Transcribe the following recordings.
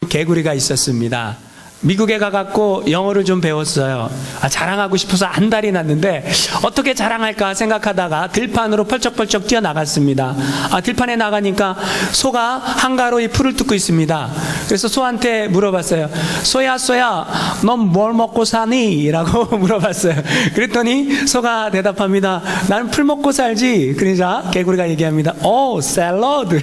개구리가 있었습니다. 미국에 가갖고 영어를 좀 배웠어요. 자랑하고 싶어서 안달이 났는데 어떻게 자랑할까 생각하다가 들판으로 펄쩍펄쩍 뛰어나갔습니다. 들판에 나가니까 소가 한가로이 풀을 뜯고 있습니다. 그래서 소한테 물어봤어요. 소야 넌 뭘 먹고 사니? 라고 물어봤어요. 그랬더니 소가 대답합니다. 나는 풀 먹고 살지. 그러자 개구리가 얘기합니다. 샐러드.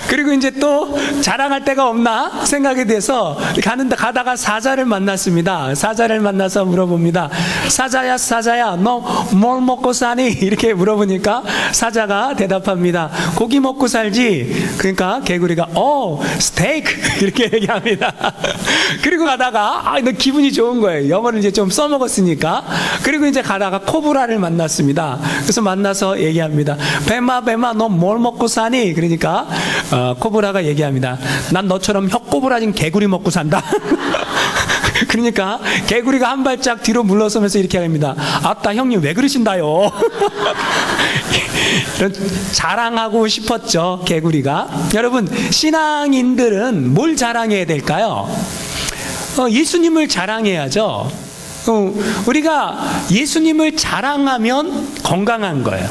그리고 이제 또 자랑할 데가 없나 생각이 돼서 가다가 사자를 만났습니다. 사자를 만나서 물어봅니다. 사자야 너 뭘 먹고 사니? 이렇게 물어보니까 사자가 대답합니다. 고기 먹고 살지. 그러니까 개구리가 스테이크 이렇게 얘기합니다. 그리고 가다가 너 기분이 좋은 거예요. 영어를 이제 좀 써먹었으니까. 그리고 이제 가다가 코브라를 만났습니다. 그래서 만나서 얘기합니다. 뱀아 너 뭘 먹고 사니? 그러니까 코브라가 얘기합니다. 난 너처럼 혀 꼬부라진 개구리 먹고 산다. 그러니까 개구리가 한 발짝 뒤로 물러서면서 이렇게 합니다. 아따 형님 왜 그러신다요? 자랑하고 싶었죠, 개구리가. 여러분, 신앙인들은 뭘 자랑해야 될까요? 예수님을 자랑해야죠. 우리가 예수님을 자랑하면 건강한 거예요.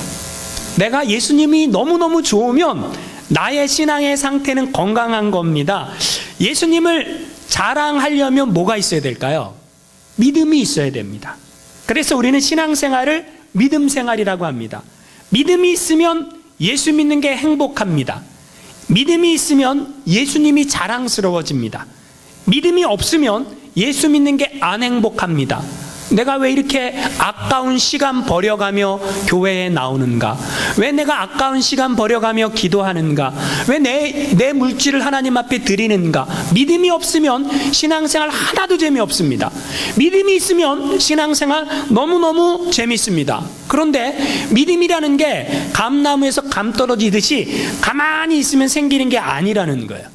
내가 예수님이 너무너무 좋으면 나의 신앙의 상태는 건강한 겁니다. 예수님을 자랑하려면 뭐가 있어야 될까요? 믿음이 있어야 됩니다. 그래서 우리는 신앙생활을 믿음생활이라고 합니다. 믿음이 있으면 예수 믿는 게 행복합니다. 믿음이 있으면 예수님이 자랑스러워집니다. 믿음이 없으면 예수 믿는 게 안 행복합니다. 내가 왜 이렇게 아까운 시간 버려가며 교회에 나오는가? 왜 내가 아까운 시간 버려가며 기도하는가? 왜 내 물질을 하나님 앞에 드리는가? 믿음이 없으면 신앙생활 하나도 재미없습니다. 믿음이 있으면 신앙생활 너무너무 재밌습니다. 그런데 믿음이라는 게 감나무에서 감 떨어지듯이 가만히 있으면 생기는 게 아니라는 거예요.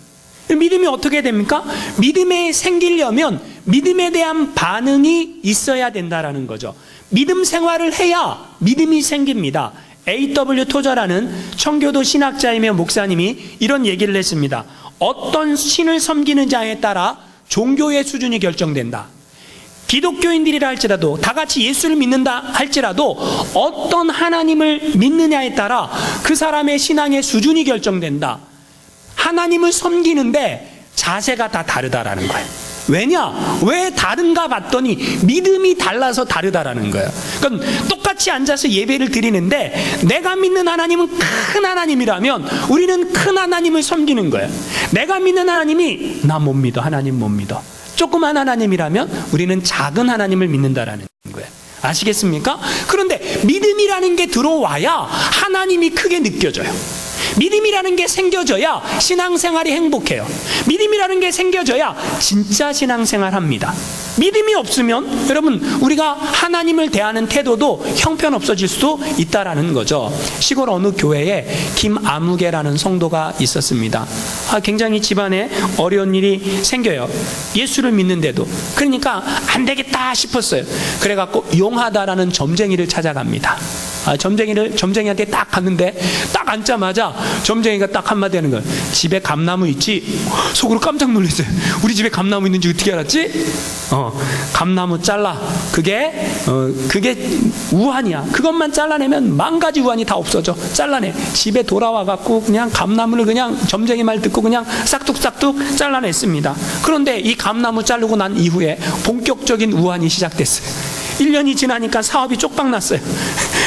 믿음이 어떻게 됩니까? 믿음에 생기려면 믿음에 대한 반응이 있어야 된다라는 거죠. 믿음 생활을 해야 믿음이 생깁니다. A.W. 토저라는 청교도 신학자이며 목사님이 이런 얘기를 했습니다. 어떤 신을 섬기는 자에 따라 종교의 수준이 결정된다. 기독교인들이라 할지라도 다 같이 예수를 믿는다 할지라도 어떤 하나님을 믿느냐에 따라 그 사람의 신앙의 수준이 결정된다. 하나님을 섬기는데 자세가 다 다르다라는 거예요. 왜냐? 왜 다른가 봤더니 믿음이 달라서 다르다라는 거예요. 그러니까 똑같이 앉아서 예배를 드리는데 내가 믿는 하나님은 큰 하나님이라면 우리는 큰 하나님을 섬기는 거예요. 내가 믿는 하나님이 나 못 믿어. 하나님 못 믿어. 조그만 하나님이라면 우리는 작은 하나님을 믿는다라는 거예요. 아시겠습니까? 그런데 믿음이라는 게 들어와야 하나님이 크게 느껴져요. 믿음이라는 게 생겨져야 신앙생활이 행복해요. 믿음이라는 게 생겨져야 진짜 신앙생활 합니다. 믿음이 없으면 여러분 우리가 하나님을 대하는 태도도 형편없어질 수도 있다라는 거죠. 시골 어느 교회에 김아무개라는 성도가 있었습니다. 굉장히 집안에 어려운 일이 생겨요. 예수를 믿는데도. 그러니까 안 되겠다 싶었어요. 그래갖고 용하다라는 점쟁이를 찾아갑니다. 점쟁이한테 딱 갔는데 딱 앉자마자 점쟁이가 딱 한마디 하는 거예요. 집에 감나무 있지? 속으로 깜짝 놀랐어요. 우리 집에 감나무 있는지 어떻게 알았지? 감나무 잘라. 그게 우환이야. 그것만 잘라내면 10,000가지 우환이 다 없어져. 잘라내. 집에 돌아와갖고 그냥 감나무를 그냥 점쟁이 말 듣고 그냥 싹둑싹둑 잘라냈습니다. 그런데 이 감나무 자르고 난 이후에 본격적인 우환이 시작됐어요. 1년이 지나니까 사업이 쪽박 났어요.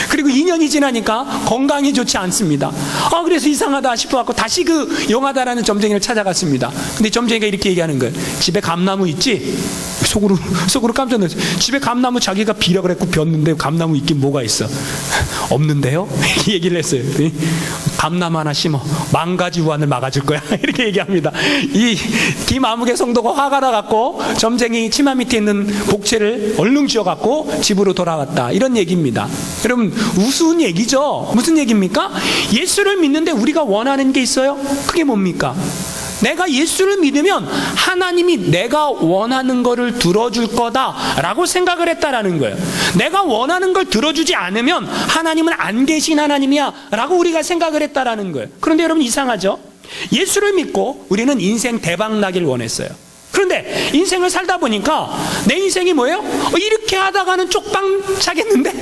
그리고 2년이 지나니까 건강이 좋지 않습니다. 그래서 이상하다 싶어갖고 다시 그 용하다라는 점쟁이를 찾아갔습니다. 근데 점쟁이가 이렇게 얘기하는 거예요. 집에 감나무 있지? 속으로 깜짝 놀랐어요. 집에 감나무 자기가 비려 그랬고 폈는데 감나무 있긴 뭐가 있어? 없는데요? 이렇게 얘기를 했어요. 감나무 하나 심어 10,000가지 우환을 막아줄 거야. 이렇게 얘기합니다. 이 김아무개 성도가 화가 나갖고 점쟁이 치마 밑에 있는 복채를 얼른 쥐어갖고 집으로 돌아왔다. 이런 얘기입니다. 여러분 우스운 얘기죠. 무슨 얘기입니까? 예수를 믿는데 우리가 원하는 게 있어요. 그게 뭡니까? 내가 예수를 믿으면 하나님이 내가 원하는 거를 들어줄 거다라고 생각을 했다라는 거예요. 내가 원하는 걸 들어주지 않으면 하나님은 안 계신 하나님이야 라고 우리가 생각을 했다라는 거예요. 그런데 여러분 이상하죠? 예수를 믿고 우리는 인생 대박 나길 원했어요. 그런데 인생을 살다 보니까 내 인생이 뭐예요? 이렇게 하다가는 쪽방 차겠는데?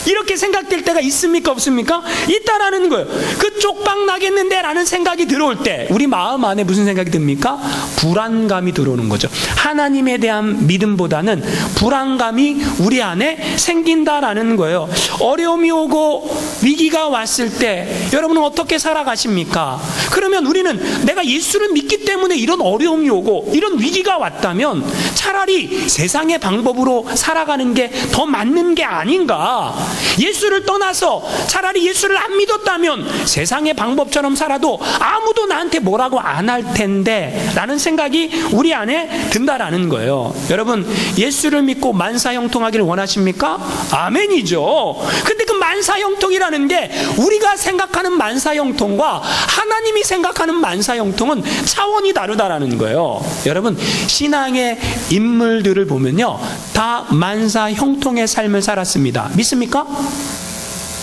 이렇게 생각될 때가 있습니까? 없습니까? 있다라는 거예요. 그 쪽방 나겠는데 라는 생각이 들어올 때 우리 마음 안에 무슨 생각이 듭니까? 불안감이 들어오는 거죠. 하나님에 대한 믿음보다는 불안감이 우리 안에 생긴다라는 거예요. 어려움이 오고 위기가 왔을 때 여러분은 어떻게 살아가십니까? 그러면 우리는 내가 예수를 믿기 때문에 이런 어려움이 오고 이런 위기가 왔다면 차라리 세상의 방법으로 살아가는 게 더 맞는 게 아닌가? 예수를 떠나서 차라리 예수를 안 믿었다면 세상의 방법처럼 살아도 아무도 나한테 뭐라고 안 할 텐데 라는 생각이 우리 안에 든다라는 거예요. 여러분, 예수를 믿고 만사형통하기를 원하십니까? 아멘이죠. 근데 그 만사형통이라는 게 우리가 생각하는 만사형통과 하나님이 생각하는 만사형통은 차원이 다르다라는 거예요. 여러분, 신앙의 인물들을 보면요, 다 만사형통의 삶을 살았습니다. 믿습니까?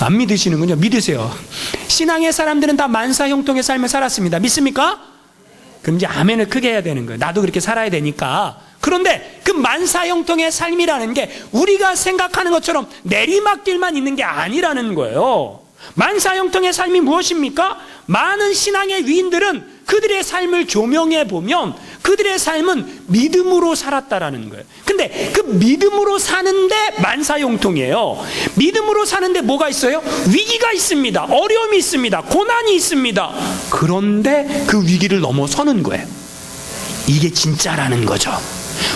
안 믿으시는군요. 믿으세요. 신앙의 사람들은 다 만사형통의 삶을 살았습니다. 믿습니까? 그럼 이제 아멘을 크게 해야 되는 거예요. 나도 그렇게 살아야 되니까. 그런데 그 만사형통의 삶이라는 게 우리가 생각하는 것처럼 내리막길만 있는 게 아니라는 거예요. 만사형통의 삶이 무엇입니까? 많은 신앙의 위인들은 그들의 삶을 조명해 보면 그들의 삶은 믿음으로 살았다라는 거예요. 근데 그 믿음으로 사는데 만사형통이에요. 믿음으로 사는데 뭐가 있어요? 위기가 있습니다. 어려움이 있습니다. 고난이 있습니다. 그런데 그 위기를 넘어서는 거예요. 이게 진짜라는 거죠.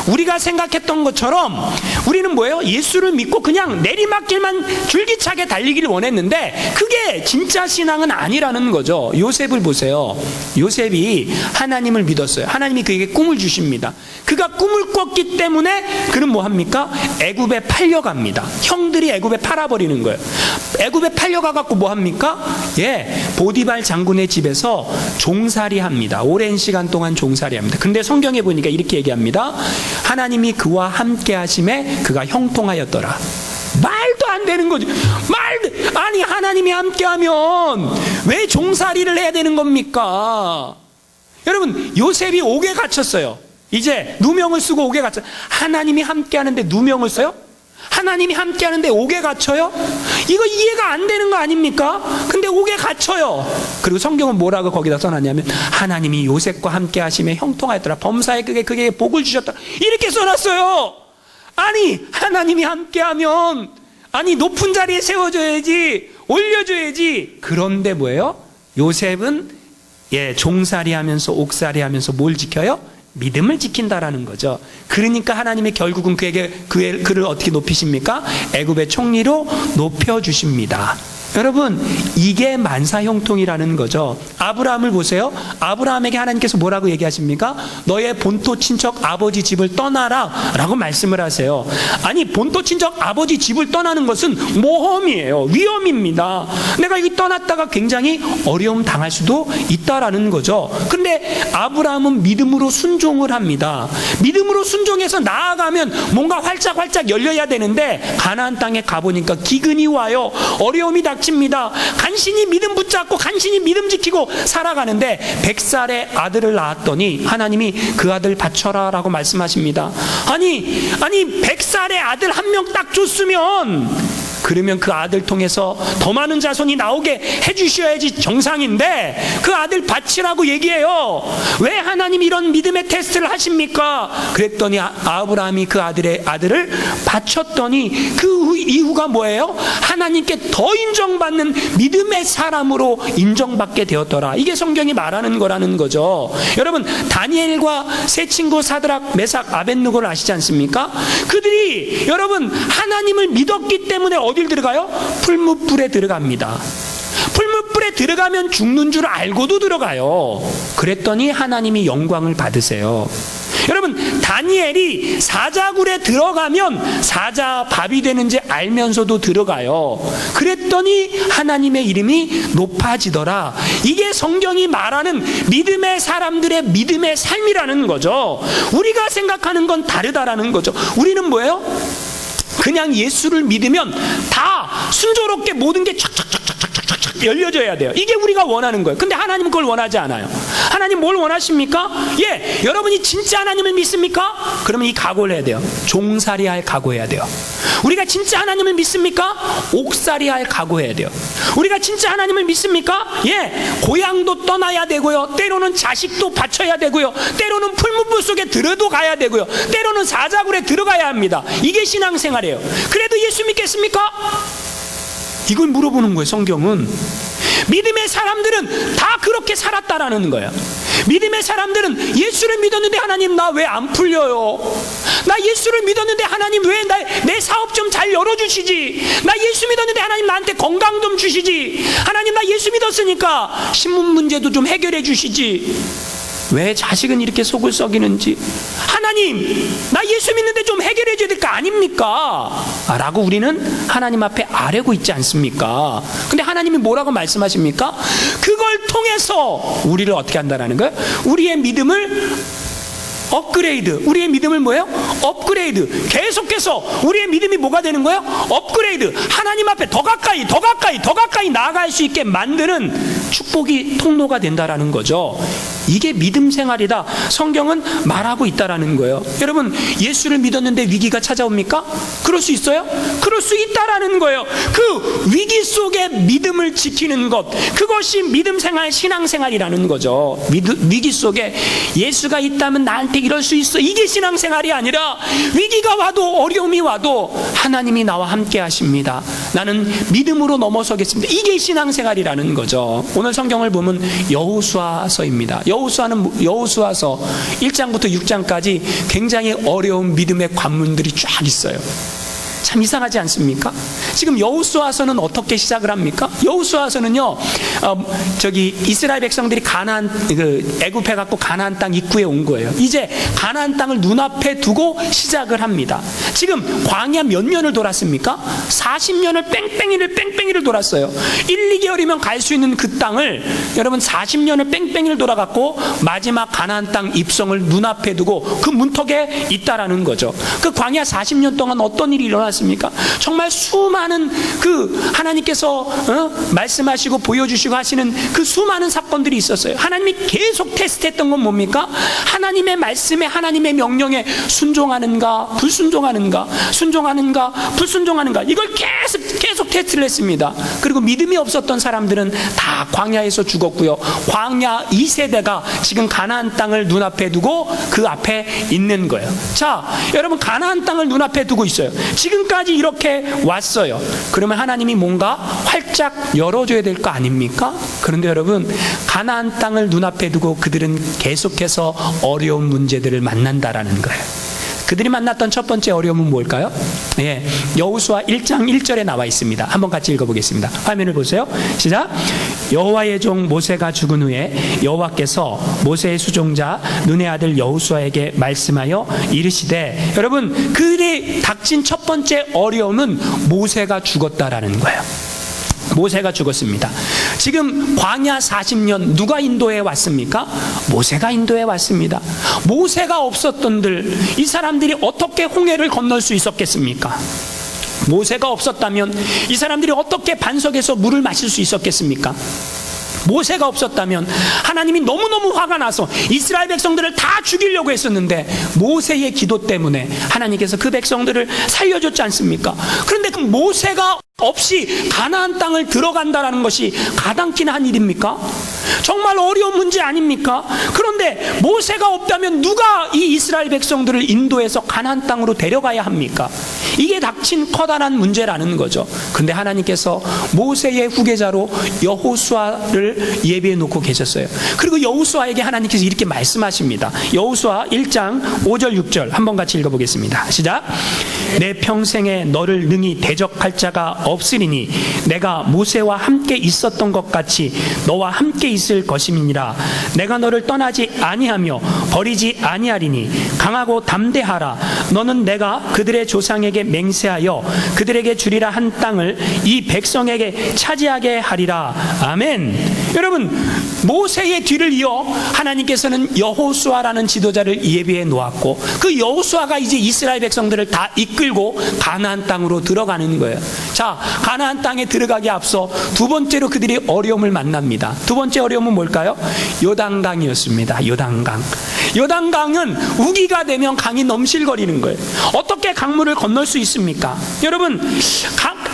우리가 생각했던 것처럼 우리는 뭐예요? 예수를 믿고 그냥 내리막길만 줄기차게 달리기를 원했는데 그게 진짜 신앙은 아니라는 거죠. 요셉을 보세요. 요셉이 하나님을 믿었어요. 하나님이 그에게 꿈을 주십니다. 그가 꿈을 꿨기 때문에 그는 뭐합니까? 애굽에 팔려갑니다. 형들이 애굽에 팔아버리는 거예요. 애굽에 팔려가갖고 뭐합니까? 보디발 장군의 집에서 종살이합니다. 오랜 시간 동안 종살이합니다. 근데 성경에 보니까 이렇게 얘기합니다. 하나님이 그와 함께 하심에 그가 형통하였더라. 말도 안 되는 거죠. 아니, 하나님이 함께 하면 왜 종살이를 해야 되는 겁니까? 여러분, 요셉이 옥에 갇혔어요. 이제 누명을 쓰고 옥에 갇혔어요. 하나님이 함께 하는데 누명을 써요? 하나님이 함께 하는데 옥에 갇혀요? 이거 이해가 안 되는 거 아닙니까? 근데 옥에 갇혀요. 그리고 성경은 뭐라고 거기다 써놨냐면 하나님이 요셉과 함께 하심에 형통하였더라. 범사에 그게 복을 주셨다. 이렇게 써놨어요. 아니, 하나님이 함께 하면 높은 자리에 세워줘야지, 올려줘야지. 그런데 뭐예요? 요셉은 종살이 하면서 옥살이 하면서 뭘 지켜요? 믿음을 지킨다라는 거죠. 그러니까 하나님이 결국은 그를 어떻게 높이십니까? 애굽의 총리로 높여주십니다. 여러분, 이게 만사형통이라는 거죠. 아브라함을 보세요. 아브라함에게 하나님께서 뭐라고 얘기하십니까? 너의 본토 친척 아버지 집을 떠나라 라고 말씀을 하세요. 아니, 본토 친척 아버지 집을 떠나는 것은 모험이에요. 위험입니다. 내가 여기 떠났다가 굉장히 어려움 당할 수도 있다라는 거죠. 근데 아브라함은 믿음으로 순종을 합니다. 믿음으로 순종해서 나아가면 뭔가 활짝 열려야 되는데 가나안 땅에 가보니까 기근이 와요. 어려움이 닥칩니다. 간신히 믿음 붙잡고 간신히 믿음 지키고 살아가는데 100살의 아들을 낳았더니 하나님이 그 아들 바쳐라 라고 말씀하십니다. 아니 100살의 아들 한 명 딱 줬으면 그러면 그 아들 통해서 더 많은 자손이 나오게 해주셔야지 정상인데 그 아들 바치라고 얘기해요. 왜 하나님이 이런 믿음의 테스트를 하십니까? 그랬더니 아브라함이 그 아들을 바쳤더니 그 이후가 뭐예요? 하나님께 더 인정받는 믿음의 사람으로 인정받게 되었더라. 이게 성경이 말하는 거라는 거죠. 여러분, 다니엘과 세 친구 사드락, 메삭, 아벳느고를 아시지 않습니까? 그들이 여러분 하나님을 믿었기 때문에 어딜 들어가요? 풀무불에 들어갑니다. 풀무불에 들어가면 죽는 줄 알고도 들어가요. 그랬더니 하나님이 영광을 받으세요. 여러분, 다니엘이 사자굴에 들어가면 사자 밥이 되는지 알면서도 들어가요. 그랬더니 하나님의 이름이 높아지더라. 이게 성경이 말하는 믿음의 사람들의 믿음의 삶이라는 거죠. 우리가 생각하는 건 다르다라는 거죠. 우리는 뭐예요? 그냥 예수를 믿으면 다 순조롭게 모든 게 착착착착착착착 열려져야 돼요. 이게 우리가 원하는 거예요. 근데 하나님은 그걸 원하지 않아요. 하나님 뭘 원하십니까? 여러분이 진짜 하나님을 믿습니까? 그러면 이 각오를 해야 돼요. 종살이할 각오해야 돼요. 우리가 진짜 하나님을 믿습니까? 옥살이할 각오해야 돼요. 우리가 진짜 하나님을 믿습니까? 고향도 떠나야 되고요. 때로는 자식도 바쳐야 되고요. 때로는 풀무불 속에 들어도 가야 되고요. 때로는 사자굴에 들어가야 합니다. 이게 신앙생활이에요. 그래도 예수 믿겠습니까? 이걸 물어보는 거예요. 성경은. 믿음의 사람들은 다 그렇게 살았다라는 거예요. 믿음의 사람들은 예수를 믿었는데 하나님 나 왜 안 풀려요? 나 예수를 믿었는데 하나님 왜 내 사업 좀 잘 열어주시지? 나 예수 믿었는데 하나님 나한테 건강 좀 주시지? 하나님 나 예수 믿었으니까 신문 문제도 좀 해결해 주시지? 왜 자식은 이렇게 속을 썩이는지? 하나님 나 예수 믿는데 좀 해결해 줘야 될 거 아닙니까? 라고 우리는 하나님 앞에 아뢰고 있지 않습니까? 근데 하나님이 뭐라고 말씀하십니까? 그걸 통해서 우리를 어떻게 한다라는 거예요? 우리의 믿음을 업그레이드. 우리의 믿음을 뭐예요? 업그레이드. 계속해서 우리의 믿음이 뭐가 되는 거예요? 업그레이드. 하나님 앞에 더 가까이 더 가까이 더 가까이 나아갈 수 있게 만드는 축복이 통로가 된다라는 거죠. 이게 믿음 생활이다. 성경은 말하고 있다라는 거예요. 여러분 예수를 믿었는데 위기가 찾아옵니까? 그럴 수 있어요? 그럴 수 있다라는 거예요. 그 위기 속에 믿음을 지키는 것, 그것이 믿음 생활, 신앙 생활이라는 거죠. 위기 속에 예수가 있다면 나한테 이럴 수 있어. 이게 신앙 생활이 아니라 위기가 와도 어려움이 와도 하나님이 나와 함께 하십니다. 나는 믿음으로 넘어서겠습니다. 이게 신앙 생활이라는 거죠. 오늘 성경을 보면 여호수아서입니다. 여호수아서 1장부터 6장까지 굉장히 어려운 믿음의 관문들이 쫙 있어요. 참 이상하지 않습니까? 지금 여호수아서는 어떻게 시작을 합니까? 여호수아서는요, 이스라엘 백성들이 애굽해 갖고 가나안 땅 입구에 온 거예요. 이제 가나안 땅을 눈앞에 두고 시작을 합니다. 지금 광야 몇 년을 돌았습니까? 40년을 뺑뺑이를 돌았어요. 1, 2개월이면 갈 수 있는 그 땅을 여러분 40년을 뺑뺑이를 돌아갔고 마지막 가나안 땅 입성을 눈앞에 두고 그 문턱에 있다라는 거죠. 그 광야 40년 동안 어떤 일이 일어났습니까? 정말 수많은 그 하나님께서 말씀하시고 보여주시고 하시는 그 수많은 사건들이 있었어요. 하나님이 계속 테스트했던 건 뭡니까? 하나님의 말씀에, 하나님의 명령에 순종하는가 불순종하는가, 순종하는가 불순종하는가, 이걸 계속 테스트를 했습니다. 그리고 믿음이 없었던 사람들은 다 광야에서 죽었고요. 광야 2세대가 지금 가나안 땅을 눈앞에 두고 그 앞에 있는 거예요. 자, 여러분 가나안 땅을 눈앞에 두고 있어요. 지금까지 이렇게 왔어요. 그러면 하나님이 뭔가 활짝 열어줘야 될 거 아닙니까? 그런데 여러분 가나안 땅을 눈앞에 두고 그들은 계속해서 어려운 문제들을 만난다라는 거예요. 그들이 만났던 첫 번째 어려움은 뭘까요? 여호수아 1장 1절에 나와 있습니다. 한번 같이 읽어보겠습니다. 화면을 보세요. 시작. 여호와의 종 모세가 죽은 후에 여호와께서 모세의 수종자 눈의 아들 여호수아에게 말씀하여 이르시되, 여러분 그들이 닥친 첫 번째 어려움은 모세가 죽었다라는 거예요. 모세가 죽었습니다. 지금 광야 40년 누가 인도해 왔습니까? 모세가 인도해 왔습니다. 모세가 없었던들 이 사람들이 어떻게 홍해를 건널 수 있었겠습니까? 모세가 없었다면 이 사람들이 어떻게 반석에서 물을 마실 수 있었겠습니까? 모세가 없었다면 하나님이 너무너무 화가 나서 이스라엘 백성들을 다 죽이려고 했었는데 모세의 기도 때문에 하나님께서 그 백성들을 살려줬지 않습니까? 그런데 그 모세가 없이 가나안 땅을 들어간다는 것이 가당키나 한 일입니까? 정말 어려운 문제 아닙니까? 그런데 모세가 없다면 누가 이 이스라엘 백성들을 인도해서 가나안 땅으로 데려가야 합니까? 이게 닥친 커다란 문제라는 거죠. 그런데 하나님께서 모세의 후계자로 여호수아를 예비해 놓고 계셨어요. 그리고 여호수아에게 하나님께서 이렇게 말씀하십니다. 여호수아 1장 5절 6절 한번 같이 읽어보겠습니다. 시작. 내 평생에 너를 능히 대적할 자가 없으리니 내가 모세와 함께 있었던 것 같이 너와 함께 있을 것임이니라. 내가 너를 떠나지 아니하며 버리지 아니하리니 강하고 담대하라. 너는 내가 그들의 조상에게 맹세하여 그들에게 주리라 한 땅을 이 백성에게 차지하게 하리라. 아멘. 여러분, 모세의 뒤를 이어 하나님께서는 여호수아라는 지도자를 예비해 놓았고, 그 여호수아가 이제 이스라엘 백성들을 다 이끌고 가나안 땅으로 들어가는 거예요. 자, 가나안 땅에 들어가기 앞서 두 번째로 그들이 어려움을 만납니다. 두 번째 어려움은 뭘까요? 요단강이었습니다. 요단강. 요단강은 우기가 되면 강이 넘실거리는 거예요. 어떻게 강물을 건널 수 있습니까? 여러분,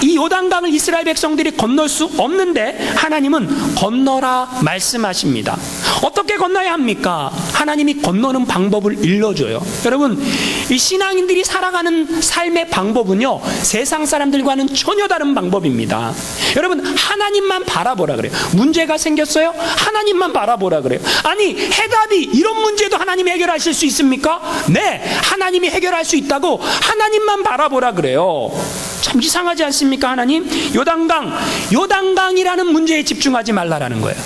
이 요단강을 이스라엘 백성들이 건널 수 없는데 하나님은 건너라 말씀하십니다. 어떻게 건너야 합니까? 하나님이 건너는 방법을 일러줘요. 여러분, 이 신앙인들이 살아가는 삶의 방법은요, 세상 사람들과는 전혀 다른 방법입니다. 여러분, 하나님만 바라보라 그래요. 문제가 생겼어요? 하나님만 바라보라 그래요. 아니, 해답이 이런 문제도 하나님이 해결하실 수 있습니까? 네, 하나님이 해결할 수 있다고 하나님만 바라보라 그래요. 참 이상하지 않습니까? 하나님, 요단강이라는 문제에 집중하지 말라라는 거예요.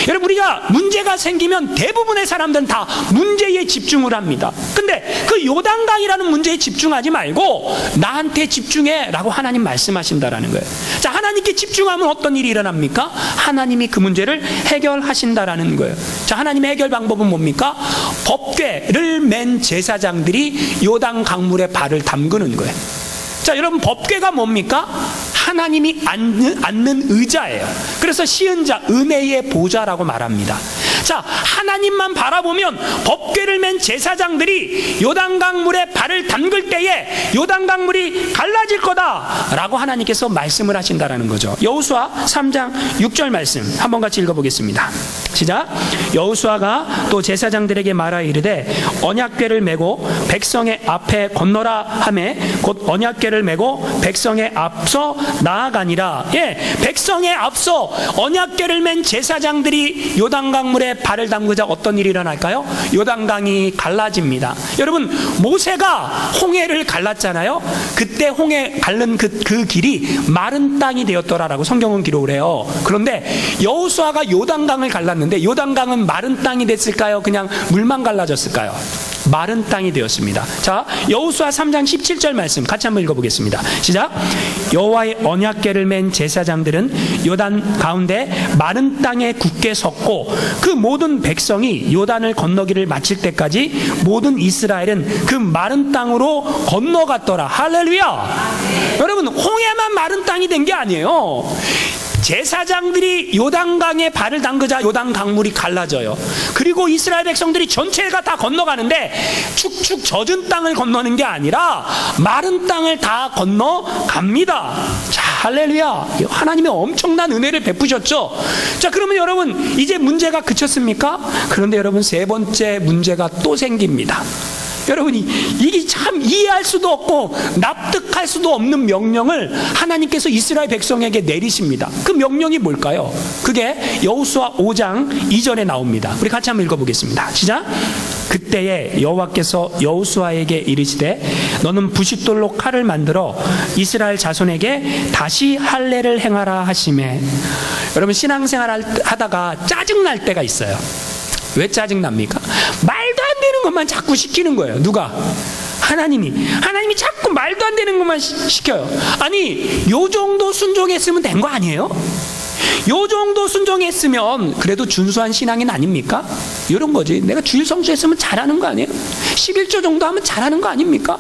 여러분, 우리가 문제가 생기면 대부분의 사람들은 다 문제에 집중을 합니다. 근데 그 요단강이라는 문제에 집중하지 말고 나한테 집중해 라고 하나님 말씀하신다라는 거예요. 자, 하나님께 집중하면 어떤 일이 일어납니까? 하나님이 그 문제를 해결하신다라는 거예요. 자, 하나님의 해결 방법은 뭡니까? 법궤를 맨 제사장들이 요단 강물에 발을 담그는 거예요. 자, 여러분, 법궤가 뭡니까? 하나님이 앉는 의자예요. 그래서 시은자, 은혜의 보좌라고 말합니다. 자, 하나님만 바라보면 법궤를 맨 제사장들이 요단강물에 발을 담글 때에 요단강물이 갈라질 거다라고 하나님께서 말씀을 하신다라는 거죠. 여호수아 3장 6절 말씀 한번 같이 읽어보겠습니다. 시작. 여호수아가 또 제사장들에게 말하여 이르되 언약궤를 메고 백성의 앞에 건너라 하매 곧 언약궤를 메고 백성의 앞서 나아가니라. 예, 백성의 앞서 언약궤를 맨 제사장들이 요단강물에 발을 담그자 어떤 일이 일어날까요? 요단강이 갈라집니다. 여러분, 모세가 홍해를 갈랐잖아요. 그때 홍해 갈른 그 길이 마른 땅이 되었더라라고 성경은 기록을 해요. 그런데 여호수아가 요단강을 갈랐는데 요단강은 마른 땅이 됐을까요? 그냥 물만 갈라졌을까요? 마른 땅이 되었습니다. 자, 여호수아 3장 17절 말씀 같이 한번 읽어보겠습니다. 시작. 여호와의 언약궤를 맨 제사장들은 요단 가운데 마른 땅에 굳게 섰고 그 모든 백성이 요단을 건너기를 마칠 때까지 모든 이스라엘은 그 마른 땅으로 건너갔더라. 할렐루야. 여러분, 홍해만 마른 땅이 된 게 아니에요. 제사장들이 요단강에 발을 담그자 요단강물이 갈라져요. 그리고 이스라엘 백성들이 전체가 다 건너가는데 축축 젖은 땅을 건너는 게 아니라 마른 땅을 다 건너갑니다. 자, 할렐루야. 하나님의 엄청난 은혜를 베푸셨죠. 자, 그러면 여러분, 이제 문제가 그쳤습니까? 그런데 여러분, 세 번째 문제가 또 생깁니다. 여러분이 이게 참 이해할 수도 없고 납득할 수도 없는 명령을 하나님께서 이스라엘 백성에게 내리십니다. 그 명령이 뭘까요? 그게 여호수아 5장 2절에 나옵니다. 우리 같이 한번 읽어보겠습니다. 시작. 그때에 여호와께서 여호수아에게 이르시되 너는 부싯돌로 칼을 만들어 이스라엘 자손에게 다시 할례를 행하라 하시매. 여러분, 신앙생활 하다가 짜증날 때가 있어요. 왜 짜증납니까? 말도 안 되는 것만 자꾸 시키는 거예요. 누가? 하나님이 자꾸 말도 안 되는 것만 시켜요. 아니, 요 정도 순종했으면 된 거 아니에요? 요 정도 순종했으면 그래도 준수한 신앙인 아닙니까? 이런 거지. 내가 주일 성수했으면 잘하는 거 아니에요? 11조 정도 하면 잘하는 거 아닙니까?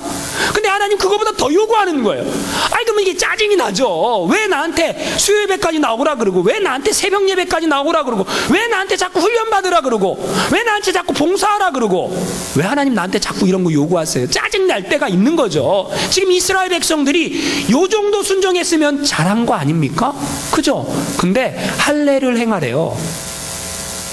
근데 하나님 그거보다 더 요구하는 거예요. 아니, 그러면 이게 짜증이 나죠. 왜 나한테 수요 예배까지 나오라 그러고, 왜 나한테 새벽 예배까지 나오라 그러고, 왜 나한테 자꾸 훈련 받으라 그러고, 왜 나한테 자꾸 봉사하라 그러고, 왜 하나님 나한테 자꾸 이런 거 요구하세요? 짜증 날 때가 있는 거죠. 지금 이스라엘 백성들이 요 정도 순종했으면 잘한 거 아닙니까? 그죠? 근데 할례를 행하래요.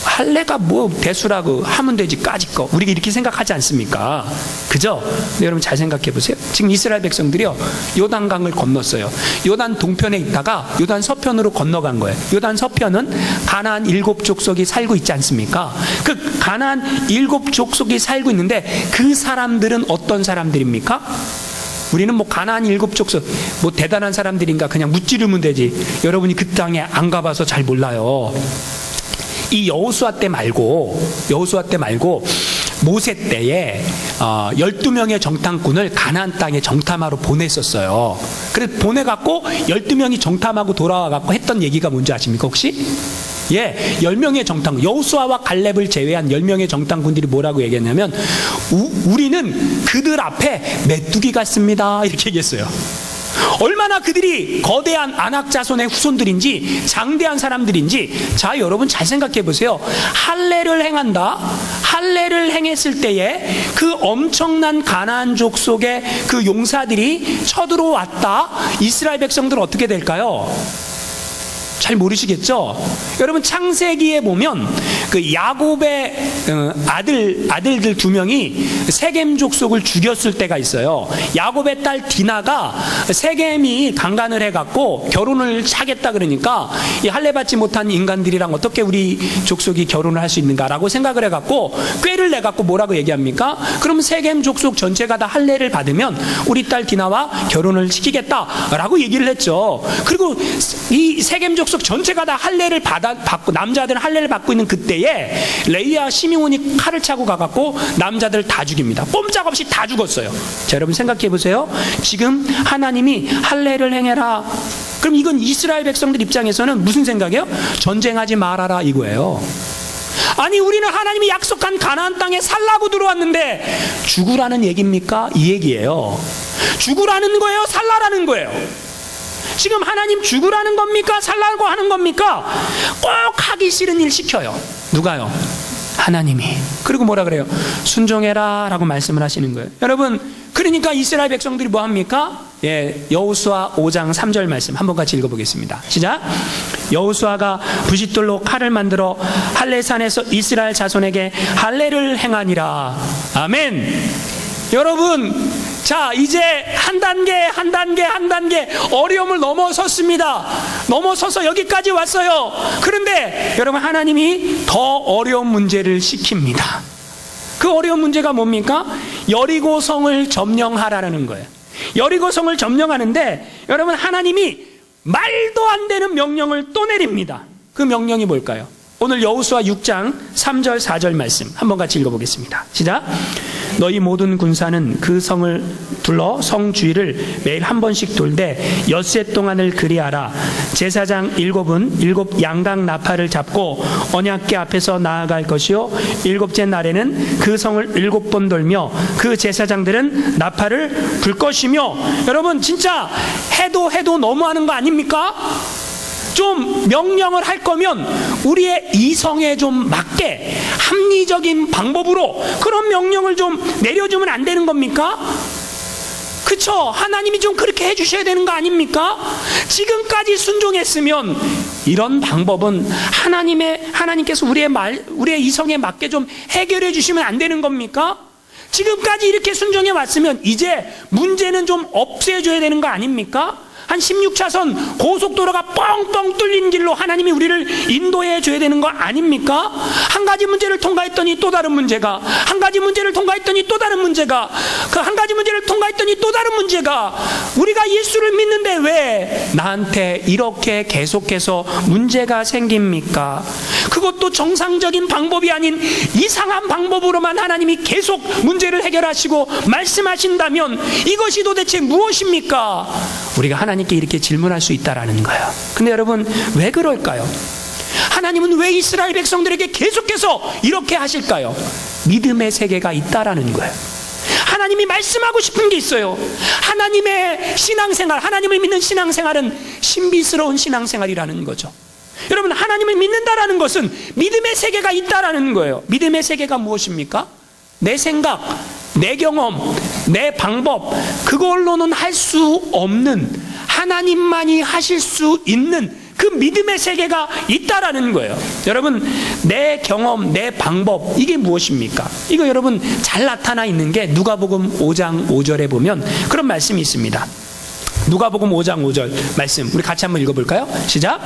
할례가 뭐 대수라고 하면 되지 까짓 거. 우리가 이렇게 생각하지 않습니까? 그죠? 근데 여러분 잘 생각해 보세요. 지금 이스라엘 백성들이요, 요단강을 건넜어요. 요단 동편에 있다가 요단 서편으로 건너간 거예요. 요단 서편은 가나안 7족속이 살고 있지 않습니까? 그 가나안 7족속이 살고 있는데 그 사람들은 어떤 사람들입니까? 우리는 뭐 가나안 7족속 뭐 대단한 사람들인가 그냥 무찌르면 되지. 여러분이 그 땅에 안 가봐서 잘 몰라요. 이 여호수아 때 말고 모세 때에 12명의 정탐꾼을 가나안 땅에 정탐하러 보냈었어요. 그래서 보내갖고 12명이 정탐하고 돌아와갖고 했던 얘기가 뭔지 아십니까 혹시? 10명의 정탐꾼, 여호수아와 갈렙을 제외한 10명의 정탐꾼들이 뭐라고 얘기했냐면 우리는 그들 앞에 메뚜기 같습니다 이렇게 얘기했어요. 얼마나 그들이 거대한 아낙 자손의 후손들인지 장대한 사람들인지. 자, 여러분 잘 생각해 보세요. 할례를 행한다. 할례를 행했을 때에 그 엄청난 가나안족 속의 그 용사들이 쳐들어왔다. 이스라엘 백성들 어떻게 될까요? 잘 모르시겠죠? 여러분 창세기에 보면 그 야곱의 아들들 2명이 세겜 족속을 죽였을 때가 있어요. 야곱의 딸 디나가 세겜이 강간을 해갖고 결혼을 하겠다 그러니까 이 할례 받지 못한 인간들이랑 어떻게 우리 족속이 결혼을 할 수 있는가라고 생각을 해갖고 꾀를 내갖고 뭐라고 얘기합니까? 그럼 세겜 족속 전체가 다 할례를 받으면 우리 딸 디나와 결혼을 시키겠다라고 얘기를 했죠. 그리고 이 세겜 족속 전체가 다 할례를 받고 남자들은 할례를 받고 있는 그때에 레이아 시므온이 칼을 차고 가갖고 남자들 다 죽입니다. 꼼짝없이 다 죽었어요. 자, 여러분 생각해 보세요. 지금 하나님이 할례를 행해라. 그럼 이건 이스라엘 백성들 입장에서는 무슨 생각이에요? 전쟁하지 말아라 이거예요. 아니 우리는 하나님이 약속한 가나안 땅에 살라고 들어왔는데 죽으라는 얘기입니까? 이 얘기예요. 죽으라는 거예요? 살라라는 거예요? 지금 하나님 죽으라는 겁니까? 살라고 하는 겁니까? 꼭 하기 싫은 일 시켜요. 누가요? 하나님이. 그리고 뭐라 그래요? 순종해라 라고 말씀을 하시는 거예요. 여러분 그러니까 이스라엘 백성들이 뭐 합니까? 여호수아 5장 3절 말씀 한번 같이 읽어보겠습니다. 시작. 여호수아가 부싯돌로 칼을 만들어 할례산에서 이스라엘 자손에게 할례를 행하니라. 아멘. 여러분 자, 이제 한 단계 어려움을 넘어섰습니다. 넘어서서 여기까지 왔어요. 그런데 여러분 하나님이 더 어려운 문제를 시킵니다. 그 어려운 문제가 뭡니까? 여리고 성을 점령하라는 거예요. 여리고 성을 점령하는데 여러분 하나님이 말도 안 되는 명령을 또 내립니다. 그 명령이 뭘까요? 오늘 여호수아 6장 3절 4절 말씀 한번 같이 읽어보겠습니다. 시작. 너희 모든 군사는 그 성을 둘러 성 주위를 매일 한 번씩 돌되 엿새 동안을 그리하라. 제사장 7은 7 양각 나팔을 잡고 언약궤 앞에서 나아갈 것이요 7째 날에는 그 성을 7번 돌며 그 제사장들은 나팔을 불 것이며. 여러분 진짜 해도 너무하는 거 아닙니까? 좀 명령을 할 거면 우리의 이성에 좀 맞게 합리적인 방법으로 그런 명령을 좀 내려주면 안 되는 겁니까? 그쵸? 하나님이 좀 그렇게 해주셔야 되는 거 아닙니까? 지금까지 순종했으면 이런 방법은 하나님께서 우리의 이성에 맞게 좀 해결해 주시면 안 되는 겁니까? 지금까지 이렇게 순종해 왔으면 이제 문제는 좀 없애줘야 되는 거 아닙니까? 한 16차선 고속도로가 뻥뻥 뚫린 길로 하나님이 우리를 인도해 줘야 되는 거 아닙니까? 한 가지 문제를 통과했더니 또 다른 문제가, 한 가지 문제를 통과했더니 또 다른 문제가, 그 한 가지 문제를 통과했더니 또 다른 문제가. 우리가 예수를 믿는데 왜 나한테 이렇게 계속해서 문제가 생깁니까? 그것도 정상적인 방법이 아닌 이상한 방법으로만 하나님이 계속 문제를 해결하시고 말씀하신다면 이것이 도대체 무엇입니까? 우리가 하나님께 이렇게 질문할 수 있다라는 거예요. 근데 여러분 왜 그럴까요? 하나님은 왜 이스라엘 백성들에게 계속해서 이렇게 하실까요? 믿음의 세계가 있다라는 거예요. 하나님이 말씀하고 싶은 게 있어요. 하나님의 신앙생활, 하나님을 믿는 신앙생활은 신비스러운 신앙생활이라는 거죠. 여러분 하나님을 믿는다라는 것은 믿음의 세계가 있다라는 거예요. 믿음의 세계가 무엇입니까? 내 생각, 내 경험, 내 방법, 그걸로는 할 수 없는 하나님만이 하실 수 있는 그 믿음의 세계가 있다라는 거예요. 여러분 내 경험, 내 방법 이게 무엇입니까? 이거 여러분 잘 나타나 있는 게 누가복음 5장 5절에 보면 그런 말씀이 있습니다. 누가복음 5장 5절 말씀 우리 같이 한번 읽어볼까요? 시작.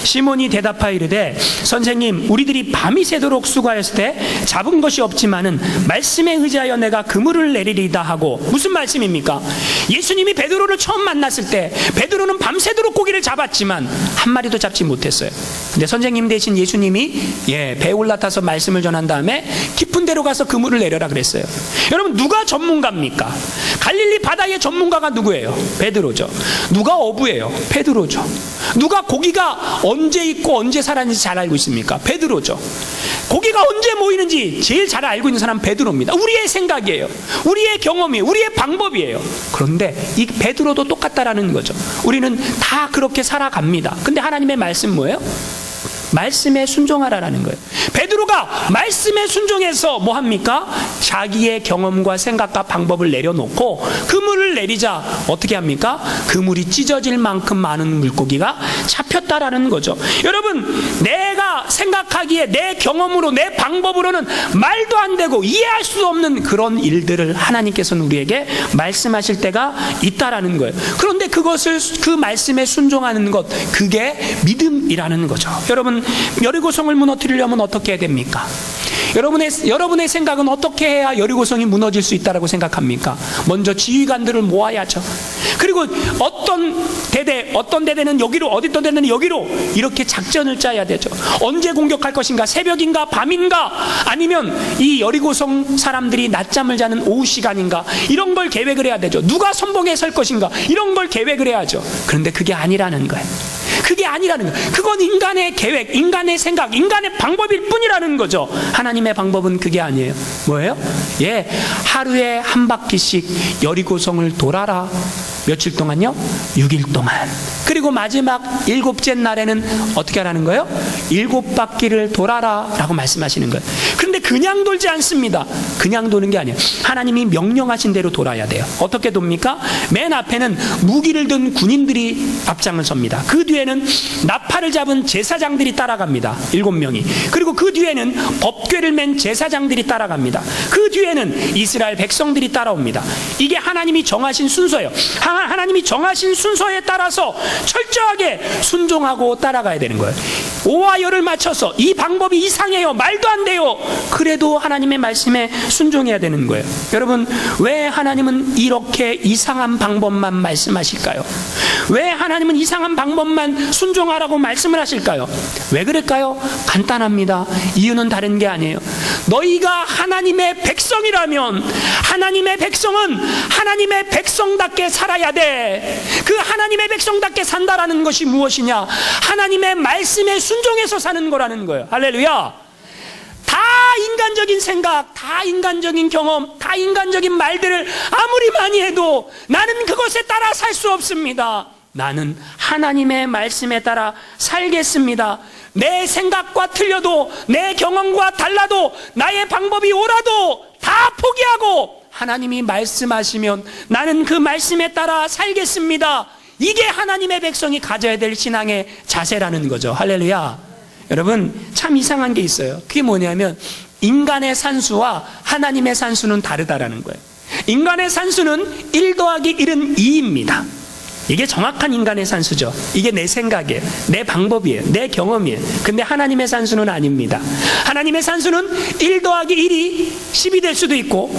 시몬이 대답하여 이르되 선생님, 우리들이 밤이 새도록 수고하였을 때 잡은 것이 없지만은 말씀에 의지하여 내가 그물을 내리리다 하고. 무슨 말씀입니까? 예수님이 베드로를 처음 만났을 때 베드로는 밤새도록 고기를 잡았지만 한 마리도 잡지 못했어요. 근데 선생님 대신 예수님이 배에 올라타서 말씀을 전한 다음에 깊은 데로 가서 그물을 내려라 그랬어요. 여러분, 누가 전문가입니까? 갈릴리 바다의 전문가가 누구예요? 베드로죠. 누가 어부예요? 베드로죠. 누가 고기가 언제 있고 언제 살았는지 잘 알고 있습니까? 베드로죠. 고기가 언제 모이는지 제일 잘 알고 있는 사람은 베드로입니다. 우리의 생각이에요. 우리의 경험이에요. 우리의 방법이에요. 그런데 이 베드로도 똑같다라는 거죠. 우리는 다 그렇게 살아갑니다. 근데 하나님의 말씀 뭐예요? 말씀에 순종하라라는 거예요. 베드로가 말씀에 순종해서 뭐 합니까? 자기의 경험과 생각과 방법을 내려놓고 그물을 내리자 어떻게 합니까? 그물이 찢어질 만큼 많은 물고기가 잡혔다라는 거죠. 여러분, 내가 생각하기에 내 경험으로 내 방법으로는 말도 안 되고 이해할 수 없는 그런 일들을 하나님께서는 우리에게 말씀하실 때가 있다라는 거예요. 그런데 그것을 그 말씀에 순종하는 것, 그게 믿음이라는 거죠. 여러분, 여리고성을 무너뜨리려면 어떻게 해야 됩니까? 여러분의 생각은 어떻게 해야 여리고성이 무너질 수 있다고 생각합니까? 먼저 지휘관들을 모아야죠. 그리고 어떤 대대는 여기로, 어떤 대대는 여기로, 이렇게 작전을 짜야 되죠. 언제 공격할 것인가? 새벽인가? 밤인가? 아니면 이 여리고성 사람들이 낮잠을 자는 오후 시간인가? 이런 걸 계획을 해야 되죠. 누가 선봉에 설 것인가? 이런 걸 계획을 해야죠. 그런데 그게 아니라는 거예요. 그게 아니라는 거예요. 그건 인간의 계획, 인간의 생각, 인간의 방법일 뿐이라는 거죠. 하나님의 방법은 그게 아니에요. 뭐예요? 하루에 한 바퀴씩 여리고성을 돌아라. 며칠 동안요? 6일 동안. 그리고 마지막 7째 날에는 어떻게 하라는 거예요? 7바퀴를 돌아라 라고 말씀하시는 거예요. 그런데 그냥 돌지 않습니다. 그냥 도는 게 아니에요. 하나님이 명령하신 대로 돌아야 돼요. 어떻게 돕니까? 맨 앞에는 무기를 든 군인들이 앞장을 섭니다. 그 뒤에는 나팔을 잡은 제사장들이 따라갑니다. 7명이. 그리고 그 뒤에는 법궤를 맨 제사장들이 따라갑니다. 그 뒤에는 이스라엘 백성들이 따라옵니다. 이게 하나님이 정하신 순서예요. 하나님이 정하신 순서에 따라서 철저하게 순종하고 따라가야 되는 거예요. 오와 열을 맞춰서 이 방법이 이상해요, 말도 안 돼요, 그래도 하나님의 말씀에 순종해야 되는 거예요. 여러분, 왜 하나님은 이렇게 이상한 방법만 말씀하실까요? 왜 하나님은 이상한 방법만 순종하라고 말씀을 하실까요? 왜 그럴까요? 간단합니다. 이유는 다른 게 아니에요. 너희가 하나님의 백성이라면 하나님의 백성은 하나님의 백성답게 살아야 돼. 그 하나님의 백성답게 산다라는 것이 무엇이냐? 하나님의 말씀에 순종해서 사는 거라는 거예요. 할렐루야. 다 인간적인 생각, 다 인간적인 경험, 다 인간적인 말들을 아무리 많이 해도 나는 그것에 따라 살 수 없습니다. 나는 하나님의 말씀에 따라 살겠습니다. 내 생각과 틀려도, 내 경험과 달라도, 나의 방법이 옳아도 다 포기하고 하나님이 말씀하시면 나는 그 말씀에 따라 살겠습니다. 이게 하나님의 백성이 가져야 될 신앙의 자세라는 거죠. 할렐루야. 여러분, 참 이상한 게 있어요. 그게 뭐냐면 인간의 산수와 하나님의 산수는 다르다라는 거예요. 인간의 산수는 1 더하기 1은 2입니다. 이게 정확한 인간의 산수죠. 이게 내 생각이에요, 내 방법이에요, 내 경험이에요. 근데 하나님의 산수는 아닙니다. 하나님의 산수는 1 더하기 1이 10이 될 수도 있고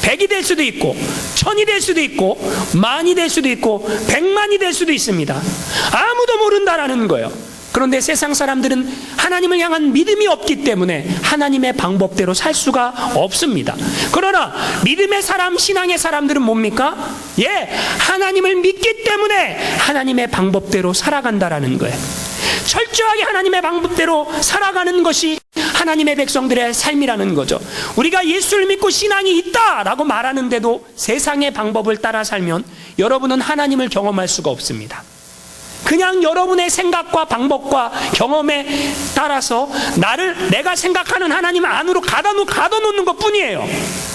100이 될 수도 있고 1000이 될 수도 있고 만이 될 수도 있고 100만이 될 수도 있습니다. 아무도 모른다라는 거예요. 그런데 세상 사람들은 하나님을 향한 믿음이 없기 때문에 하나님의 방법대로 살 수가 없습니다. 그러나 믿음의 사람, 신앙의 사람들은 뭡니까? 하나님을 믿기 때문에 하나님의 방법대로 살아간다라는 거예요. 철저하게 하나님의 방법대로 살아가는 것이 하나님의 백성들의 삶이라는 거죠. 우리가 예수를 믿고 신앙이 있다라고 말하는데도 세상의 방법을 따라 살면 여러분은 하나님을 경험할 수가 없습니다. 그냥 여러분의 생각과 방법과 경험에 따라서 내가 생각하는 하나님 안으로 가둬놓는 것 뿐이에요.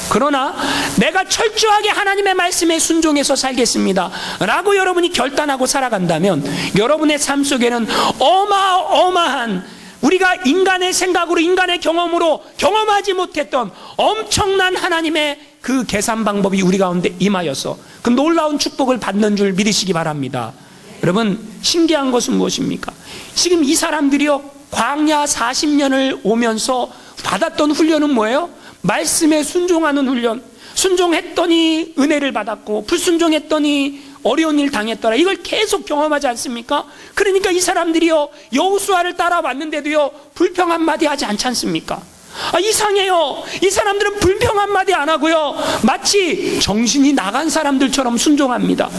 그러나 내가 철저하게 하나님의 말씀에 순종해서 살겠습니다 라고 여러분이 결단하고 살아간다면 여러분의 삶 속에는 어마어마한, 우리가 인간의 생각으로, 인간의 경험으로 경험하지 못했던 엄청난 하나님의 그 계산 방법이 우리 가운데 임하여서 그 놀라운 축복을 받는 줄 믿으시기 바랍니다. 여러분, 신기한 것은 무엇입니까? 지금 이 사람들이요, 광야 40년을 오면서 받았던 훈련은 뭐예요? 말씀에 순종하는 훈련. 순종했더니 은혜를 받았고, 불순종했더니 어려운 일 당했더라. 이걸 계속 경험하지 않습니까? 그러니까 이 사람들이요, 여호수아를 따라왔는데도요, 불평 한마디 하지 않지 않습니까? 이상해요. 이 사람들은 불평 한마디 안 하고요, 마치 정신이 나간 사람들처럼 순종합니다.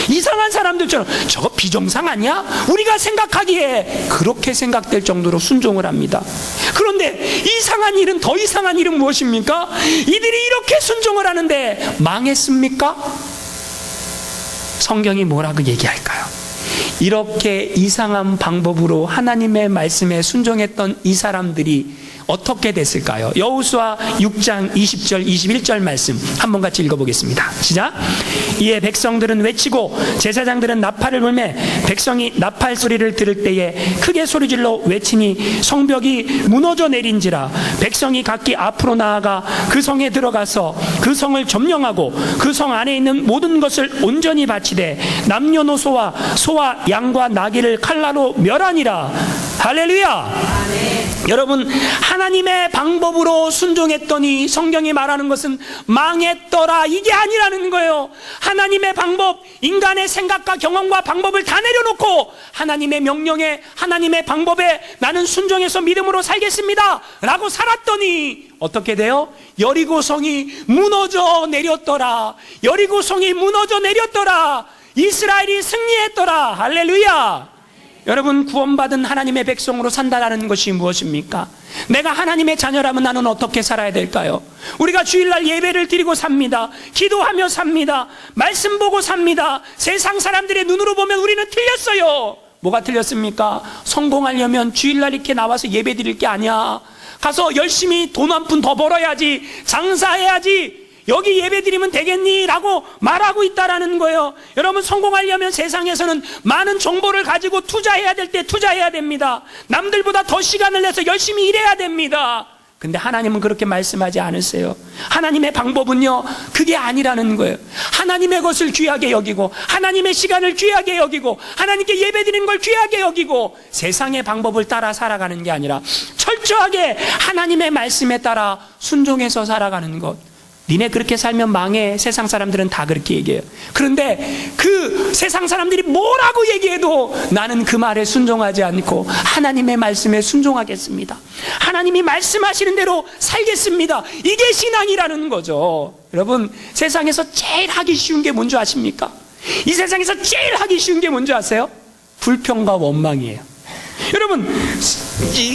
이상한 사람들처럼. 저거 비정상 아니야? 우리가 생각하기에 그렇게 생각될 정도로 순종을 합니다. 그런데 이상한 일은, 더 이상한 일은 무엇입니까? 이들이 이렇게 순종을 하는데 망했습니까? 성경이 뭐라고 얘기할까요? 이렇게 이상한 방법으로 하나님의 말씀에 순종했던 이 사람들이 어떻게 됐을까요? 여호수아 6장 20절 21절 말씀 한번 같이 읽어보겠습니다. 시작. 이에 백성들은 외치고 제사장들은 나팔을 불매 백성이 나팔 소리를 들을 때에 크게 소리질러 외치니 성벽이 무너져 내린지라. 백성이 각기 앞으로 나아가 그 성에 들어가서 그 성을 점령하고 그 성 안에 있는 모든 것을 온전히 바치되 남녀노소와 소와 양과 나귀를 칼라로 멸하니라. 할렐루야. 여러분, 하나님의 방법으로 순종했더니 성경이 말하는 것은 망했더라, 이게 아니라는 거예요. 하나님의 방법, 인간의 생각과 경험과 방법을 다 내려놓고 하나님의 명령에, 하나님의 방법에 나는 순종해서 믿음으로 살겠습니다 라고 살았더니 어떻게 돼요? 여리고성이 무너져 내렸더라. 여리고성이 무너져 내렸더라. 이스라엘이 승리했더라. 할렐루야. 여러분, 구원받은 하나님의 백성으로 산다라는 것이 무엇입니까? 내가 하나님의 자녀라면 나는 어떻게 살아야 될까요? 우리가 주일날 예배를 드리고 삽니다. 기도하며 삽니다. 말씀 보고 삽니다. 세상 사람들의 눈으로 보면 우리는 틀렸어요. 뭐가 틀렸습니까? 성공하려면 주일날 이렇게 나와서 예배 드릴 게 아니야. 가서 열심히 돈 한 푼 더 벌어야지, 장사해야지, 여기 예배 드리면 되겠니? 라고 말하고 있다라는 거예요. 여러분, 성공하려면 세상에서는 많은 정보를 가지고 투자해야 될 때 투자해야 됩니다. 남들보다 더 시간을 내서 열심히 일해야 됩니다. 근데 하나님은 그렇게 말씀하지 않으세요. 하나님의 방법은요, 그게 아니라는 거예요. 하나님의 것을 귀하게 여기고, 하나님의 시간을 귀하게 여기고, 하나님께 예배 드리는 걸 귀하게 여기고, 세상의 방법을 따라 살아가는 게 아니라 철저하게 하나님의 말씀에 따라 순종해서 살아가는 것. 니네 그렇게 살면 망해. 세상 사람들은 다 그렇게 얘기해요. 그런데 그 세상 사람들이 뭐라고 얘기해도 나는 그 말에 순종하지 않고 하나님의 말씀에 순종하겠습니다. 하나님이 말씀하시는 대로 살겠습니다. 이게 신앙이라는 거죠. 여러분, 세상에서 제일 하기 쉬운 게 뭔지 아십니까? 이 세상에서 제일 하기 쉬운 게 뭔지 아세요? 불평과 원망이에요. 여러분,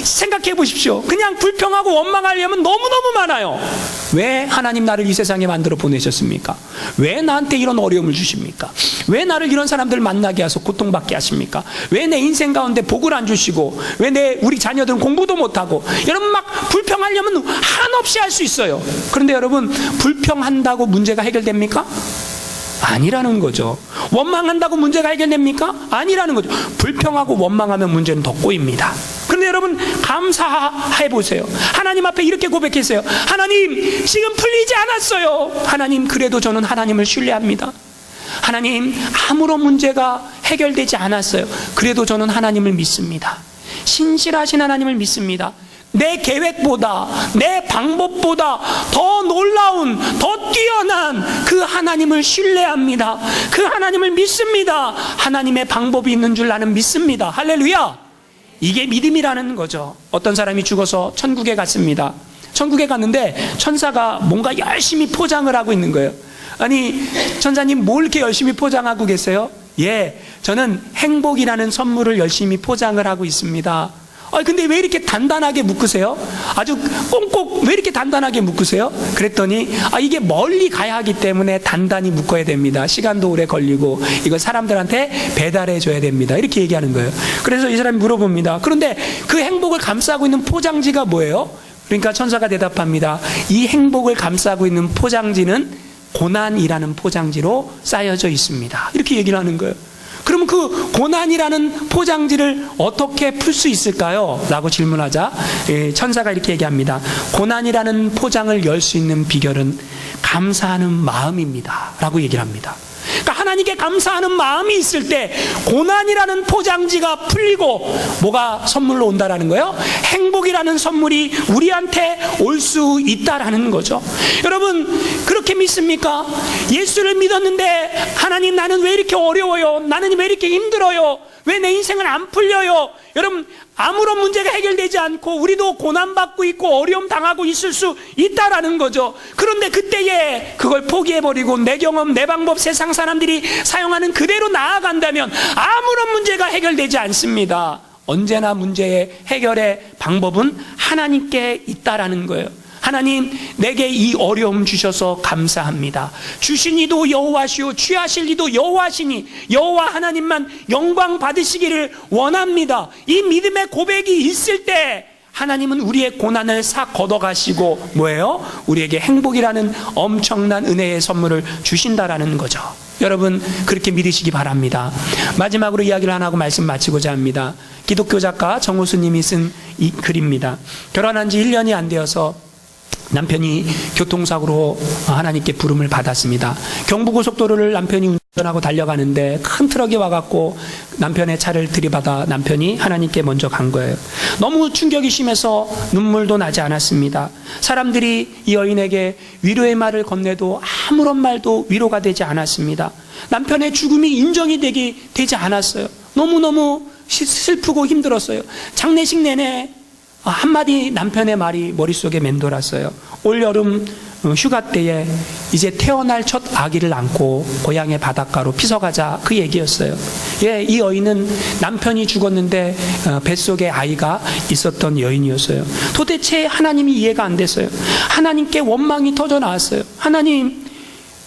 생각해 보십시오. 그냥 불평하고 원망하려면 너무너무 많아요. 왜 하나님 나를 이 세상에 만들어 보내셨습니까? 왜 나한테 이런 어려움을 주십니까? 왜 나를 이런 사람들 만나게 하셔서 고통받게 하십니까? 왜 내 인생 가운데 복을 안 주시고, 왜 우리 자녀들은 공부도 못하고. 여러분, 막 불평하려면 한없이 할 수 있어요. 그런데 여러분, 불평한다고 문제가 해결됩니까? 아니라는 거죠. 원망한다고 문제가 해결됩니까? 아니라는 거죠. 불평하고 원망하면 문제는 더 꼬입니다. 그런데 여러분, 감사해 보세요. 하나님 앞에 이렇게 고백했어요. 하나님, 지금 풀리지 않았어요. 하나님, 그래도 저는 하나님을 신뢰합니다. 하나님, 아무런 문제가 해결되지 않았어요. 그래도 저는 하나님을 믿습니다. 신실하신 하나님을 믿습니다. 내 계획보다, 내 방법보다 더 놀라운, 더 뛰어난 그 하나님을 신뢰합니다. 그 하나님을 믿습니다. 하나님의 방법이 있는 줄 나는 믿습니다. 할렐루야. 이게 믿음이라는 거죠. 어떤 사람이 죽어서 천국에 갔습니다. 천국에 갔는데 천사가 뭔가 열심히 포장을 하고 있는 거예요. 아니, 천사님 뭘 이렇게 열심히 포장하고 계세요? 예, 저는 행복이라는 선물을 열심히 포장을 하고 있습니다. 근데 왜 이렇게 단단하게 묶으세요? 아주 꽁꽁 왜 이렇게 단단하게 묶으세요? 그랬더니 이게 멀리 가야 하기 때문에 단단히 묶어야 됩니다. 시간도 오래 걸리고 이거 사람들한테 배달해 줘야 됩니다. 이렇게 얘기하는 거예요. 그래서 이 사람이 물어봅니다. 그런데 그 행복을 감싸고 있는 포장지가 뭐예요? 그러니까 천사가 대답합니다. 이 행복을 감싸고 있는 포장지는 고난이라는 포장지로 쌓여져 있습니다. 이렇게 얘기를 하는 거예요. 그럼 그 고난이라는 포장지를 어떻게 풀 수 있을까요? 라고 질문하자 천사가 이렇게 얘기합니다. 고난이라는 포장을 열 수 있는 비결은 감사하는 마음입니다. 라고 얘기를 합니다. 그러니까 하나님께 감사하는 마음이 있을 때 고난이라는 포장지가 풀리고 뭐가 선물로 온다라는 거예요? 행복이라는 선물이 우리한테 올 수 있다라는 거죠. 여러분, 그렇게 믿습니까? 예수를 믿었는데 하나님, 나는 왜 이렇게 어려워요? 나는 왜 이렇게 힘들어요? 왜 내 인생은 안 풀려요? 여러분, 아무런 문제가 해결되지 않고 우리도 고난받고 있고 어려움 당하고 있을 수 있다라는 거죠. 그런데 그때에 그걸 포기해버리고 내 경험, 내 방법, 세상 사람들이 사용하는 그대로 나아간다면 아무런 문제가 해결되지 않습니다. 언제나 문제의 해결의 방법은 하나님께 있다라는 거예요. 하나님, 내게 이 어려움 주셔서 감사합니다. 주신 이도 여호와시오, 취하실 이도 여호와시니 여호와 하나님만 영광 받으시기를 원합니다. 이 믿음의 고백이 있을 때 하나님은 우리의 고난을 싹 걷어가시고 뭐예요? 우리에게 행복이라는 엄청난 은혜의 선물을 주신다라는 거죠. 여러분, 그렇게 믿으시기 바랍니다. 마지막으로 이야기를 하나 하고 말씀 마치고자 합니다. 기독교 작가 정호수님이 쓴 이 글입니다. 결혼한 지 1년이 안 되어서 남편이 교통사고로 하나님께 부름을 받았습니다. 경부고속도로를 남편이 운전하고 달려가는데 큰 트럭이 와갖고 남편의 차를 들이받아 남편이 하나님께 먼저 간 거예요. 너무 충격이 심해서 눈물도 나지 않았습니다. 사람들이 이 여인에게 위로의 말을 건네도 아무런 말도 위로가 되지 않았습니다. 남편의 죽음이 인정이 되지 않았어요. 너무너무 슬프고 힘들었어요. 장례식 내내 한마디 남편의 말이 머릿속에 맴돌았어요. 올여름 휴가 때에 이제 태어날 첫 아기를 안고 고향의 바닷가로 피서가자, 그 얘기였어요. 예, 이 여인은 남편이 죽었는데 뱃속에 아이가 있었던 여인이었어요. 도대체 하나님이 이해가 안 됐어요. 하나님께 원망이 터져 나왔어요. 하나님,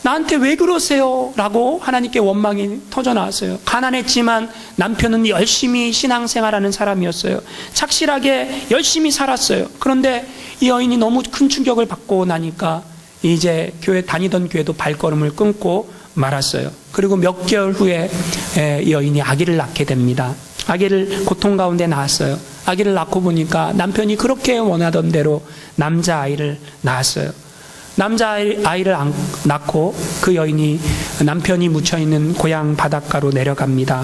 나한테 왜 그러세요? 라고 하나님께 원망이 터져 나왔어요. 가난했지만 남편은 열심히 신앙생활하는 사람이었어요. 착실하게 열심히 살았어요. 그런데 이 여인이 너무 큰 충격을 받고 나니까 이제 다니던 교회도 발걸음을 끊고 말았어요. 그리고 몇 개월 후에 이 여인이 아기를 낳게 됩니다. 아기를 고통 가운데 낳았어요. 아기를 낳고 보니까 남편이 그렇게 원하던 대로 남자아이를 낳았어요. 남자아이를 낳고 그 여인이 남편이 묻혀있는 고향 바닷가로 내려갑니다.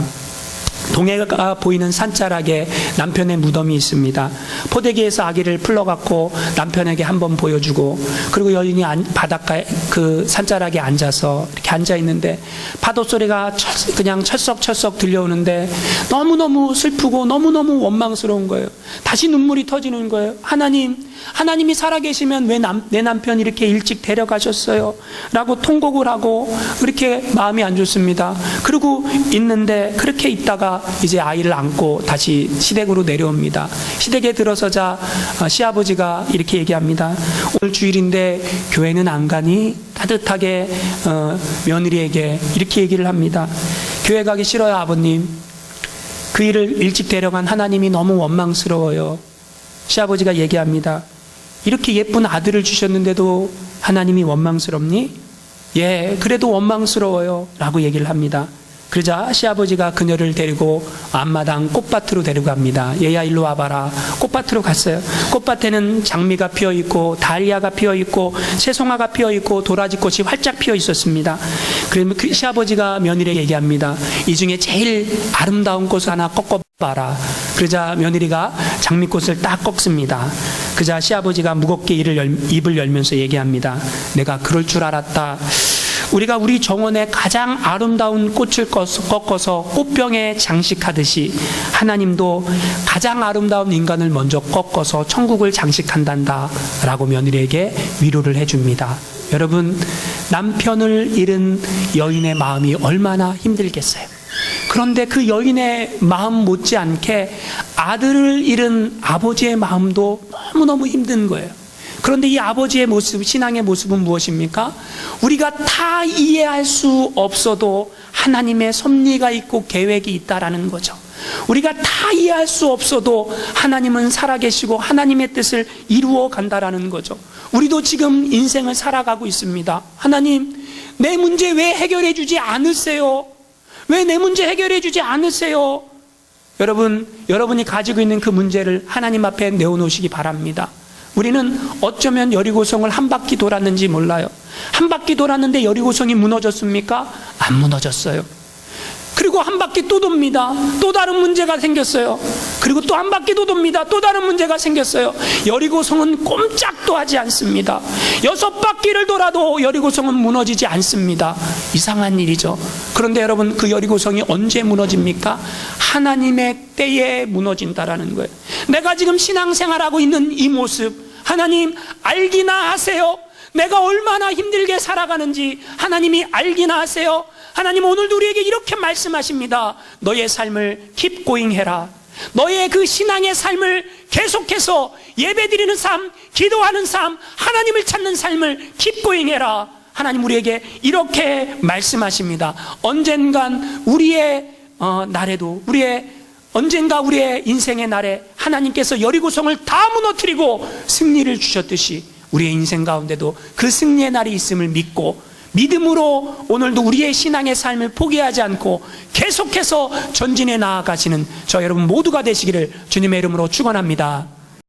동해가 보이는 산자락에 남편의 무덤이 있습니다. 포대기에서 아기를 풀러갖고 남편에게 한번 보여주고, 그리고 여인이 바닷가에 그 산자락에 앉아서 이렇게 앉아있는데 파도 소리가 그냥 철썩철썩 들려오는데 너무너무 슬프고 너무너무 원망스러운 거예요. 다시 눈물이 터지는 거예요. 하나님이 살아계시면 왜 내 남편 이렇게 일찍 데려가셨어요? 라고 통곡을 하고 그렇게 마음이 안 좋습니다. 그러고 있는데 그렇게 있다가 이제 아이를 안고 다시 시댁으로 내려옵니다. 시댁에 들어서자 시아버지가 이렇게 얘기합니다. 오늘 주일인데 교회는 안 가니? 따뜻하게 며느리에게 이렇게 얘기를 합니다. 교회 가기 싫어요, 아버님. 그 일을 일찍 데려간 하나님이 너무 원망스러워요. 시아버지가 얘기합니다. 이렇게 예쁜 아들을 주셨는데도 하나님이 원망스럽니? 예, 그래도 원망스러워요. 라고 얘기를 합니다. 그러자 시아버지가 그녀를 데리고 앞마당 꽃밭으로 데려갑니다. 얘야, 일로 와봐라. 꽃밭으로 갔어요. 꽃밭에는 장미가 피어있고 달리아가 피어있고 새송화가 피어있고 도라지꽃이 활짝 피어 있었습니다. 그러면 그 시아버지가 며느리에게 얘기합니다. 이 중에 제일 아름다운 꽃을 하나 꺾어봐라. 그러자 며느리가 장미꽃을 딱 꺾습니다. 그러자 시아버지가 무겁게 입을 열면서 얘기합니다. 내가 그럴 줄 알았다. 우리가 우리 정원에 가장 아름다운 꽃을 꺾어서 꽃병에 장식하듯이 하나님도 가장 아름다운 인간을 먼저 꺾어서 천국을 장식한단다 라고 며느리에게 위로를 해줍니다. 여러분, 남편을 잃은 여인의 마음이 얼마나 힘들겠어요. 그런데 그 여인의 마음 못지않게 아들을 잃은 아버지의 마음도 너무너무 힘든 거예요. 그런데 이 아버지의 모습, 신앙의 모습은 무엇입니까? 우리가 다 이해할 수 없어도 하나님의 섭리가 있고 계획이 있다라는 거죠. 우리가 다 이해할 수 없어도 하나님은 살아계시고 하나님의 뜻을 이루어 간다라는 거죠. 우리도 지금 인생을 살아가고 있습니다. 하나님, 내 문제 왜 해결해 주지 않으세요? 왜 내 문제 해결해 주지 않으세요? 여러분이 가지고 있는 그 문제를 하나님 앞에 내어놓으시기 바랍니다. 우리는 어쩌면 여리고성을 한 바퀴 돌았는지 몰라요. 한 바퀴 돌았는데 여리고성이 무너졌습니까? 안 무너졌어요. 그리고 한 바퀴 또 돕니다. 또 다른 문제가 생겼어요. 그리고 또 한 바퀴 또 돕니다. 또 다른 문제가 생겼어요. 여리고성은 꼼짝도 하지 않습니다. 6바퀴를 돌아도 여리고성은 무너지지 않습니다. 이상한 일이죠. 그런데 여러분, 그 여리고성이 언제 무너집니까? 하나님의 때에 무너진다라는 거예요. 내가 지금 신앙생활하고 있는 이 모습, 하나님 알기나 하세요. 내가 얼마나 힘들게 살아가는지 하나님이 알기나 하세요. 하나님 오늘도 우리에게 이렇게 말씀하십니다. 너의 삶을 keep going 해라. 너의 그 신앙의 삶을 계속해서 예배드리는 삶, 기도하는 삶, 하나님을 찾는 삶을 keep going 해라. 하나님 우리에게 이렇게 말씀하십니다. 언젠간 우리의 날에도, 언젠가 우리의 인생의 날에 하나님께서 여리고성을 다 무너뜨리고 승리를 주셨듯이 우리의 인생 가운데도 그 승리의 날이 있음을 믿고, 믿음으로 오늘도 우리의 신앙의 삶을 포기하지 않고 계속해서 전진해 나아가시는 저 여러분 모두가 되시기를 주님의 이름으로 축원합니다.